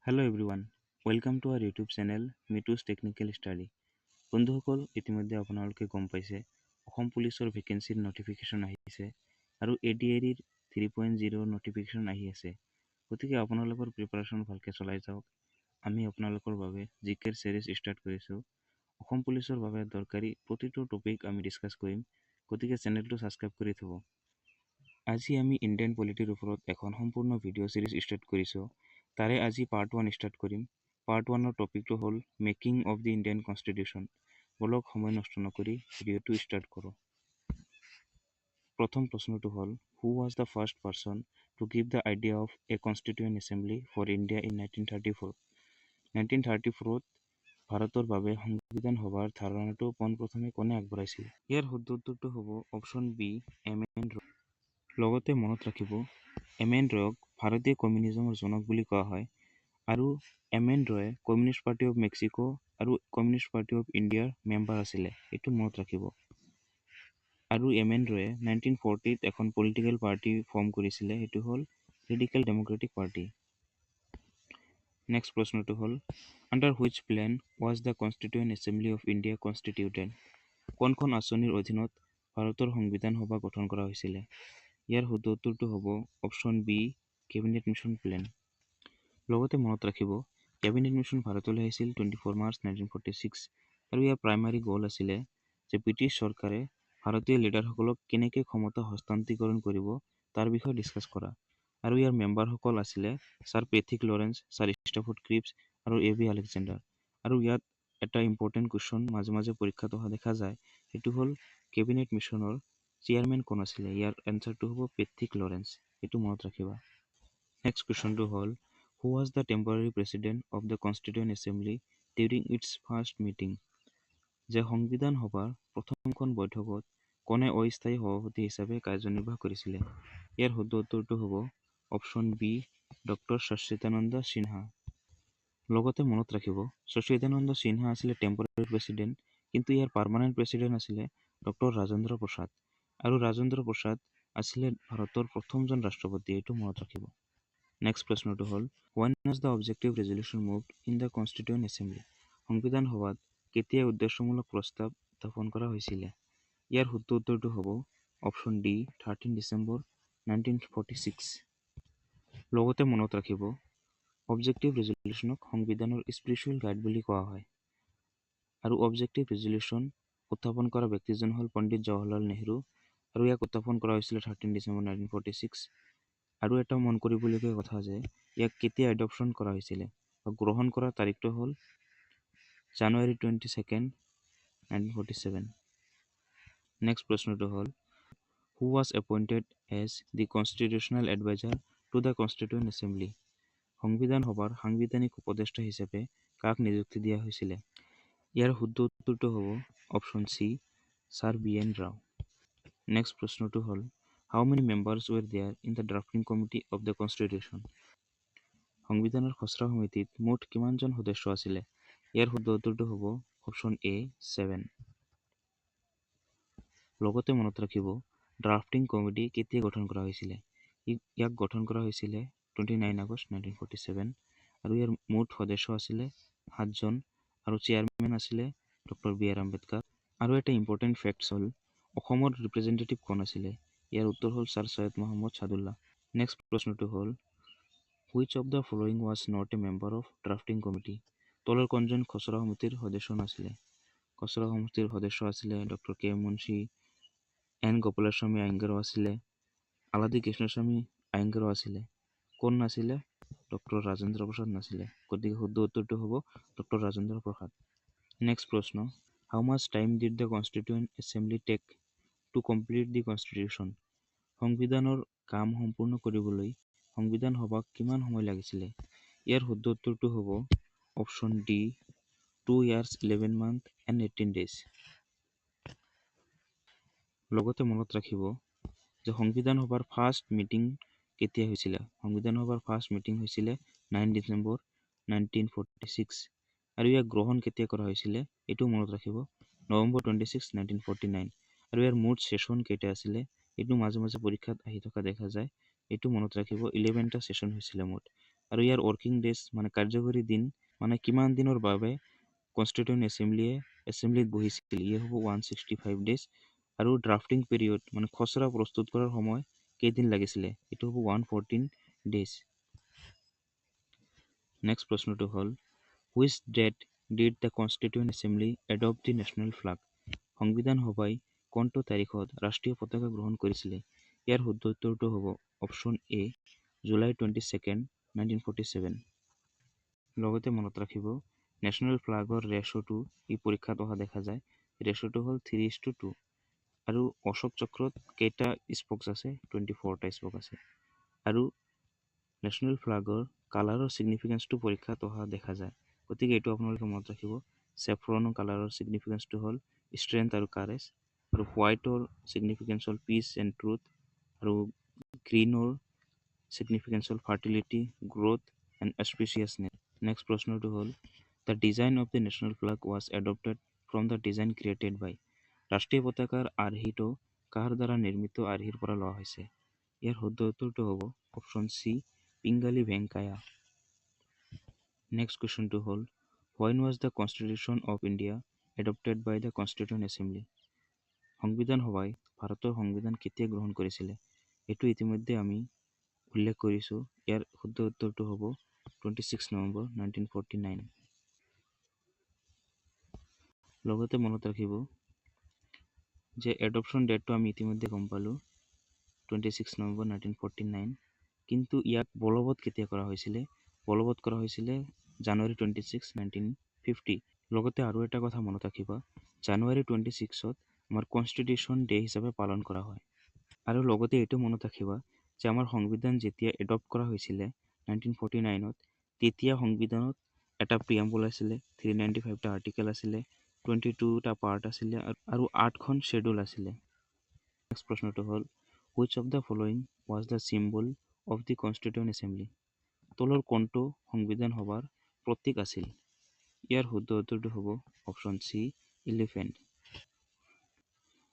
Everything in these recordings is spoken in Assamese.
Hello' everyone, welcome to our YouTube channel Mitu's technical study. বন্ধুসকল, ইতিমধ্যে আপোনালোকে গম পাইছে অসম পুলিচৰ ভেকেঞ্চিৰ নটিফিকেশ্যন আহিছে আৰু ADAR 3.0 নটিফিকেশ্যন আহি আছে। গতিকে আপোনালোকৰ প্ৰিপাৰেশ্যন ভালকৈ চলাই যাওক। আমি আপোনালোকৰ বাবে জিকেৰ চিৰিজ ষ্টাৰ্ট কৰিছোঁ। অসম পুলিচৰ বাবে দৰকাৰী প্ৰতিটো টপিক আমি ডিছকাছ কৰিম, গতিকে চেনেলটো ছাবস্ক্ৰাইব কৰি থ'ব। আজি আমি ইণ্ডিয়ান পলিটিৰ ওপৰত এখন সম্পূৰ্ণ ভিডিঅ' চিৰিজ ষ্টাৰ্ট কৰিছোঁ। তাৰে আজি পাৰ্ট 1 ষ্টাৰ্ট কৰিম। পাৰ্ট 1ৰ টপিকটো হ'ল making of the Indian constitution. বলক সময় নষ্ট নকৰি ভিডিঅ'টো ষ্টাৰ্ট কৰোঁ। প্ৰথম প্ৰশ্নটো হ'ল, who was the first person to give the idea of a constituent assembly for India in 1934? 1934ত ভাৰতৰ বাবে সংবিধান সভাৰ ধাৰণাটো পোনপ্ৰথমে কোনে আগবঢ়াইছিল? ইয়াৰ শুদ্ধ উত্তৰটো হ'ব অপশ্যন বি, এম.এন. ৰয়। লগতে মনত ৰাখিব, এম.এন. ৰয়ক ভাৰতীয় কমিউনিজমৰ জনক বুলি কোৱা হয় আৰু এম.এন. ৰয়ে কমিউনিষ্ট পাৰ্টি অফ মেক্সিকো আৰু কমিউনিষ্ট পাৰ্টি অফ ইণ্ডিয়াৰ মেম্বাৰ আছিলে, এইটো মনত ৰাখিব। আৰু এম.এন. ৰয়ে 1940ত এখন পলিটিকেল পাৰ্টি ফৰ্ম কৰিছিলে, সেইটো হ'ল ৰেডিকেল ডেম'ক্ৰেটিক পাৰ্টি। নেক্সট প্ৰশ্নটো হ'ল, under which plan was the constituent assembly of India constituted? কোনখন আঁচনিৰ অধীনত ভাৰতৰ সংবিধান সভা গঠন কৰা হৈছিলে? ইয়াৰ শুদ্ধ উত্তৰটো হ'ব option B, cabinet mission plan. লগতে মনত ৰাখিব, কেবিনেট মিছন ভাৰতলৈ আহিছিল 24 মাৰ্চ 1946 আৰু ইয়াৰ প্ৰাইমাৰী গ'ল আছিলে যে ব্ৰিটিছ চৰকাৰে ভাৰতীয় লিডাৰসকলক কেনেকৈ ক্ষমতা হস্তান্তৰীকৰণ কৰিব তাৰ বিষয়ে ডিছকাছ কৰা। আৰু ইয়াৰ মেম্বাৰসকল আছিলে sir Pethick Lawrence, sir Stafford Cripps আৰু A.V. আলেকজেণ্ডাৰ। আৰু ইয়াত এটা ইম্পৰ্টেণ্ট কুৱেশ্যন মাজে মাজে পৰীক্ষাত অহা দেখা যায়, সেইটো হ'ল কেবিনেট মিছনৰ চেয়াৰমেন কোন আছিলে? ইয়াৰ এনচাৰটো হ'ব পেথিক লৰেন্স, এইটো মনত ৰাখিবা। নেক্সট কুৱেশ্যনটো হ'ল, who was the temporary president of the constituent assembly during its first meeting? যে সংবিধান সভাৰ প্ৰথমখন বৈঠকত কোনে অস্থায়ী সভাপতি হিচাপে কাৰ্যনিৰ্বাহ কৰিছিলে? ইয়াৰ শুদ্ধ উত্তৰটো হ'ব অপশ্যন বি, ডক্টৰ সচ্চিদানন্দ সিনহা। লগতে মনত ৰাখিব, সচ্চিদানন্দ সিনহা আছিলে টেম্পৰাৰী প্ৰেছিডেণ্ট, কিন্তু ইয়াৰ পাৰ্মানেণ্ট প্ৰেছিডেণ্ট আছিলে ডক্টৰ ৰাজেন্দ্ৰ প্ৰসাদ। আৰু ৰাজেন্দ্ৰ প্ৰসাদ আছিলে ভাৰতৰ প্ৰথমজন ৰাষ্ট্ৰপতি, এইটো মনত ৰাখিব। নেক্সট প্ৰশ্নটো হ'ল, when was the objective resolution moved in the constituent assembly? সংবিধান সভাত কেতিয়া উদ্দেশ্যমূলক প্ৰস্তাৱ উত্থাপন কৰা হৈছিলে? ইয়াৰ শুদ্ধ উত্তৰটো হ'ব অপশ্যন ডি, 13 ডিচেম্বৰ 1946। লগতে মনত ৰাখিব, অবজেক্টিভ ৰেজলিউশ্যনক সংবিধানৰ স্পিৰিচুৱেল গাইড বুলি কোৱা হয়। আৰু অবজেক্টিভ ৰেজলিউশ্যন উত্থাপন কৰা ব্যক্তিজন হ'ল পণ্ডিত জৱাহৰলাল নেহৰু আৰু ইয়াক উত্থাপন কৰা হৈছিলে 13 ডিচেম্বৰ 1946। আৰু এটা মন কৰিবলগীয়া কথা যে ইয়াক কেতিয়া এডপশ্যন কৰা হৈছিলে বা গ্ৰহণ কৰাৰ তাৰিখটো হ'ল জানুৱাৰী 22, 1947। নেক্সট প্ৰশ্নটো হ'ল, who was appointed as the constitutional adviser to the constituent assembly? সংবিধান সভাৰ সাংবিধানিক উপদেষ্টা হিচাপে কাক নিযুক্তি দিয়া হৈছিলে? ইয়াৰ শুদ্ধ উত্তৰটো হ'ব option C, sir B N. Rao. Next প্ৰশ্নটো হ'ল, how many members were there in the drafting committee of the constitution? সংবিধানৰ খচৰা সমিতিত মুঠ কিমানজন সদস্য আছিলে? ইয়াৰ শুদ্ধ উত্তৰটো হ'ব অপশ্যন এ, 7। লগতে মনত ৰাখিব, ড্ৰাফটিং কমিটি কেতিয়া গঠন কৰা হৈছিলে? ইয়াক গঠন কৰা হৈছিলে 29 আগষ্ট 1947 আৰু ইয়াৰ মুঠ সদস্য আছিলে 7জন আৰু চেয়াৰমেন আছিলে ডক্টৰ বি.আৰ. আম্বেদকাৰ। আৰু এটা ইম্পৰ্টেণ্ট ফেক্টছ হ'ল, অসমৰ ৰিপ্ৰেজেণ্টেটিভ কোন আছিলে? ইয়াৰ উত্তৰ হ'ল ছাৰ চৈয়দ মহম্মদ ছাদুল্লাহ। নেক্সট প্ৰশ্নটো হ'ল, which of the following was not a member of drafting committee? তলৰ কোনজন খচৰা সমিতিৰ সদস্য নাছিলে? খচৰা সমিতিৰ সদস্য আছিলে ডক্টৰ কে মুন্সী, এন গোপালাস্বামী আয়েংগাৰো আছিলে, আলাদী কৃষ্ণস্বামী আয়েংগাৰো আছিলে। কোন নাছিলে? ডক্টৰ ৰাজেন্দ্ৰ প্ৰসাদ নাছিলে। গতিকে শুদ্ধ উত্তৰটো হ'ব ডক্টৰ ৰাজেন্দ্ৰ প্ৰসাদ। নেক্সট প্ৰশ্ন, how much time did the constituent assembly take to complete the constitution? সংবিধানৰ কাম সম্পূৰ্ণ কৰিবলৈ সংবিধান সভাক কিমান সময় লাগিছিলে? ইয়াৰ শুদ্ধ উত্তৰটো হ'ব option D, 2 years 11 months and 18 days। লগতে মনত ৰাখিব যে সংবিধান সভাৰ ফাৰ্ষ্ট মিটিং কেতিয়া হৈছিলে? সংবিধান সভাৰ ফাৰ্ষ্ট মিটিং হৈছিলে 9 ডিচেম্বৰ 1946 আৰু ইয়াক গ্ৰহণ কেতিয়া কৰা হৈছিলে এইটো মনত ৰাখিব, নৱেম্বৰ 26, 1949। আৰু ইয়াৰ মুঠ ছেশ্যন কেইটা আছিলে এইটো মাজে মাজে পৰীক্ষাত আহি থকা দেখা যায়, এইটো মনত ৰাখিব 11টা ছেশ্যন হৈছিলে মুঠ। আৰু ইয়াৰ ৱৰ্কিং ডেজ মানে কাৰ্যকৰী দিন মানে কিমান দিনৰ বাবে কনষ্টিটিউণ্ট এছেম্বলিত বহিছিল, ইয়ে হ'ব 165 ডেজ। আৰু ড্ৰাফটিং পিৰিয়ড মানে খচৰা প্ৰস্তুত কৰাৰ সময় কেইদিন লাগিছিলে, এইটো হ'ব 114 ডেজ। নেক্সট প্ৰশ্নটো হ'ল which date did the constituent assembly adopt the national flag? সংবিধান সভাই কোনটো তাৰিখত ৰাষ্ট্ৰীয় পতাকা গ্ৰহণ কৰিছিলে? ইয়াৰ শুদ্ধ উত্তৰটো হ'ব অপশ্যন এ, জুলাই 22, 1947। লগতে মনত ৰাখিব নেশ্যনেল ফ্লাগৰ ৰেচোটো এই পৰীক্ষাত অহা দেখা যায়। ৰেচোটো হ'ল 3:2 আৰু অশোক চক্ৰত কেইটা স্পক্স আছে? 24টা স্পক আছে। আৰু নেশ্যনেল ফ্লাগৰ কালাৰৰ ছিগনিফিকেঞ্চটো পৰীক্ষাত অহা দেখা যায়, গতিকে এইটো আপোনালোকে মনত ৰাখিব। চেফ্ৰনৰ কালাৰৰ ছিগনিফিকেঞ্চটো হ'ল ষ্ট্ৰেংথ আৰু কাৰেজ, আৰু হোৱাইটৰ ছিগনিফিকেঞ্চ হ'ল পিচ এণ্ড ট্ৰুথ, আৰু গ্ৰীণৰ ছিগনিফিকেঞ্চ হ'ল fertility, growth and auspiciousness. Next প্ৰশ্নটো হ'ল the design of the national flag was adopted from the design created by? ৰাষ্ট্ৰীয় পতাকাৰ আৰ্হিটো কাৰ দ্বাৰা নিৰ্মিত আৰ্হিৰ পৰা লোৱা হৈছে? ইয়াৰ শুদ্ধ উত্তৰটো হ'ব option C, Pingali Venkayya. Next কুৱেশ্যনটো হ'ল when was the constitution of India adopted by the constituent assembly? সংবিধান সভাই ভাৰতৰ সংবিধান কেতিয়া গ্ৰহণ কৰিছিলে? এইটো ইতিমধ্যে আমি উল্লেখ কৰিছোঁ। ইয়াৰ শুদ্ধ উত্তৰটো হ'ব 26 নৱেম্বৰ 1949। লগতে মনত ৰাখিব যে এডপশ্যন ডেটটো আমি ইতিমধ্যে গম পালোঁ, 26 নৱেম্বৰ 1949। কিন্তু ইয়াক বলবৎ কেতিয়া কৰা হৈছিলে? বলবৎ কৰা হৈছিলে জানুৱাৰী 26, 1950। লগতে আৰু এটা কথা মনত ৰাখিবা, জানুৱাৰী 26ত আমাৰ কনষ্টিটিউশ্যন ডে হিচাপে পালন কৰা হয়। আৰু লগতে এইটো মনত ৰাখিবা যে আমাৰ সংবিধান যেতিয়া এডপ্ট কৰা হৈছিলে 1949ত, তেতিয়া সংবিধানত এটা প্ৰিএম্বল আছিলে, 395টা আৰ্টিকেল আছিলে, 22টা পাৰ্ট আছিলে, আৰু 8খন শ্বেডিউল আছিলে। নেক্সট প্ৰশ্নটো হ'ল which of the following was the symbol of the কনষ্টিটিউণ্ট assembly? তলৰ কোনটো সংবিধান সভাৰ প্ৰতীক আছিল? ইয়াৰ শুদ্ধ উত্তৰটো হ'ব অপশ্যন চি, এলিফেণ্ট।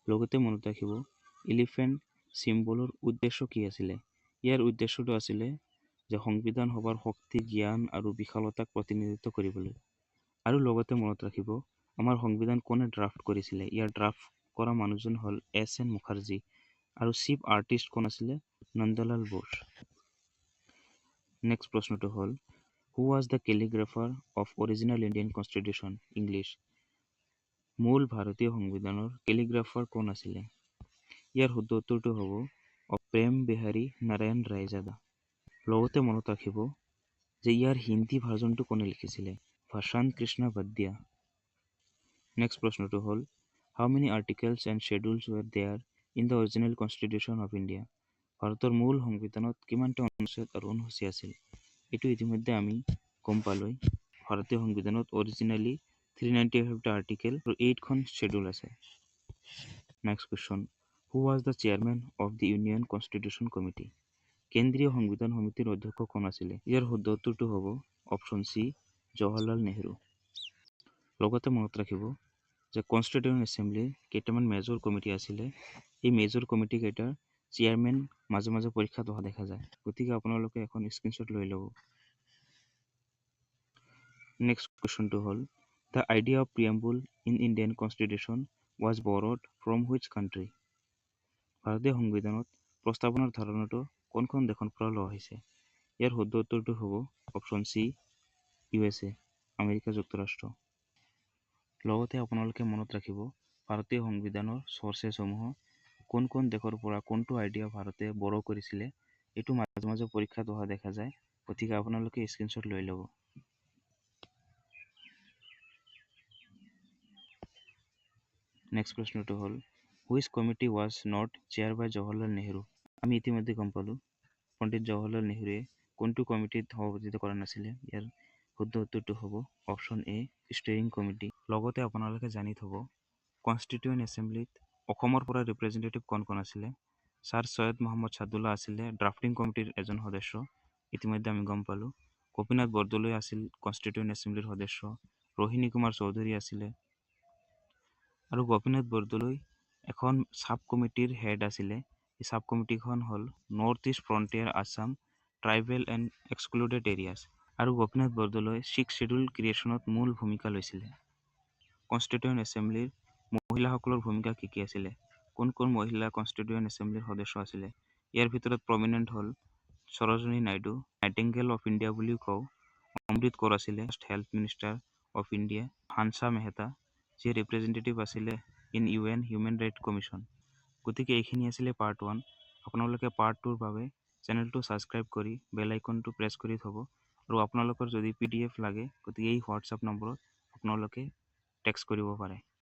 লগতে মনত ৰাখিব এলিফেণ্ট চিম্বলৰ উদ্দেশ্য কি আছিলে? ইয়াৰ উদ্দেশ্যটো আছিলে যে সংবিধান সভাৰ শক্তি, জ্ঞান আৰু বিশালতাক প্ৰতিনিধিত্ব কৰিবলৈ। আৰু লগতে মনত ৰাখিব আমাৰ সংবিধান কোনে ড্ৰাফ্ট কৰিছিলে? ইয়াৰ ড্ৰাফ্ট কৰা মানুহজন হ'ল এছ.এন. মুখাৰ্জী, আৰু চিফ আৰ্টিষ্ট কোন আছিলে? নন্দলাল বোস। নেক্সট প্ৰশ্নটো হ'ল who was the calligrapher of original Indian constitution English? মূল ভাৰতীয় সংবিধানৰ কেলিগ্ৰাফাৰ কোন আছিলে? ইয়াৰ শুদ্ধ উত্তৰটো হ'ব প্ৰেম বিহাৰী নাৰায়ণ ৰায়জাদা। লগতে মনত ৰাখিব যে ইয়াৰ হিন্দী ভাৰ্জনটো কোনে লিখিছিলে? ভাষান্ত কৃষ্ণ বাদ্যা। নেক্সট প্ৰশ্নটো হ'ল how many articles and schedules were there in the original constitution of India? ভাৰতৰ মূল সংবিধানত কিমানটা অনুচ্ছেদ আৰু অনুসূচী আছিল? এইটো ইতিমধ্যে আমি গম পালোঁই। ভাৰতীয় সংবিধানত অৰিজিনেলি 395টা আৰ্টিকেল আৰু 8খন শ্বেডিউল আছে। Next question who was the chairman of the union constitution committee? কেন্দ্ৰীয় সংবিধান সমিতিৰ অধ্যক্ষ কোন আছিলে? ইয়াৰ শুদ্ধ উত্তৰটো হ'ব অপশ্যন চি, জৱাহৰলাল নেহৰু। লগতে মনত ৰাখিব যে কনষ্টিটিউণ্ট এছেম্বলিৰ কেইটামান মেজৰ কমিটি আছিলে। এই মেজৰ কমিটি কেইটাৰ চেয়াৰমেন মাজে মাজে পৰীক্ষাত অহা দেখা যায়, গতিকে আপোনালোকে এখন স্ক্ৰীনশ্বট লৈ ল'ব। নেক্সট কুৱেশ্যনটো হ'ল the idea of preamble in Indian constitution was borrowed from which country? ভাৰতীয় সংবিধানত প্ৰস্তাৱনাৰ ধাৰণাটো কোনখন দেশৰ পৰা লোৱা হৈছে? ইয়াৰ শুদ্ধ উত্তৰটো হ'ব অপশ্যন চি, USA, আমেৰিকা যুক্তৰাষ্ট্ৰ। লগতে আপোনালোকে মনত ৰাখিব ভাৰতীয় সংবিধানৰ চৰ্চেছসমূহ কোন কোন দেশৰ পৰা কোনটো আইডিয়া ভাৰতে বড়ো কৰিছিলে, এইটো মাজে মাজে পৰীক্ষাত অহা দেখা যায়, গতিকে আপোনালোকে স্ক্ৰীনশ্বট লৈ ল'ব। নেক্সট প্ৰশ্নটো হ'ল which committee was not chair by Jawaharlal Nehru? আমি ইতিমধ্যে গম পালোঁ পণ্ডিত জৱাহৰলাল নেহৰুৱে কোনটো কমিটিত সভাপতিত্ব কৰা নাছিলে। ইয়াৰ শুদ্ধ উত্তৰটো হ'ব অপশ্যন এ, ষ্টিয়াৰিং কমিটি। লগতে আপোনালোকে জানি থ'ব কনষ্টিটিউণ্ট এছেম্বলিত অসমৰ পৰা ৰিপ্ৰেজেণ্টেটিভ কোন কোন আছিলে? ছাৰ ছৈয়দ মহম্মদ ছাদুল্লা আছিলে ড্ৰাফটিং কমিটিৰ এজন সদস্য, ইতিমধ্যে আমি গম পালোঁ। গোপীনাথ বৰদলৈ আছিল কনষ্টিটিউণ্ট এছেম্বলিৰ সদস্য, ৰোহিণী কুমাৰ চৌধুৰী আছিলে, আৰু গোপীনাথ বৰদলৈ এখন ছাব কমিটিৰ হেড আছিলে। এই ছাব কমিটিখন হ'ল north east frontier Assam tribal and excluded areas. আৰু গোপীনাথ বৰদলৈ ছিক্স শ্বেডিউল ক্ৰিয়েশ্যনত মূল ভূমিকা লৈছিলে। কনষ্টিটিউৱেণ্ট এছেম্বলিৰ মহিলাসকলৰ ভূমিকা কি কি আছিলে? কোন কোন মহিলা কনষ্টিটিউৱেণ্ট এছেম্বলিৰ সদস্য আছিলে? ইয়াৰ ভিতৰত প্ৰমিনেণ্ট হ'ল Sarojini Naidu, nightingale of India বুলিও কওঁ। অমৃত কৌৰ আছিলে health minister of India. Hansa Mehta, যি ৰিপ্ৰেজেণ্টেটিভ আছিলে in UN human right commission. গতিকে এইখিনি আছিলে পাৰ্ট 1। আপোনালোকে পাৰ্ট 2ৰ বাবে চেনেলটো ছাবস্ক্ৰাইব কৰি বেল আইকনটো প্ৰেছ কৰি থ'ব। আৰু আপোনালোকৰ যদি PDF লাগে, গতিকে এই হোৱাটছআপ নম্বৰত আপোনালোকে টেক্সট কৰিব পাৰে।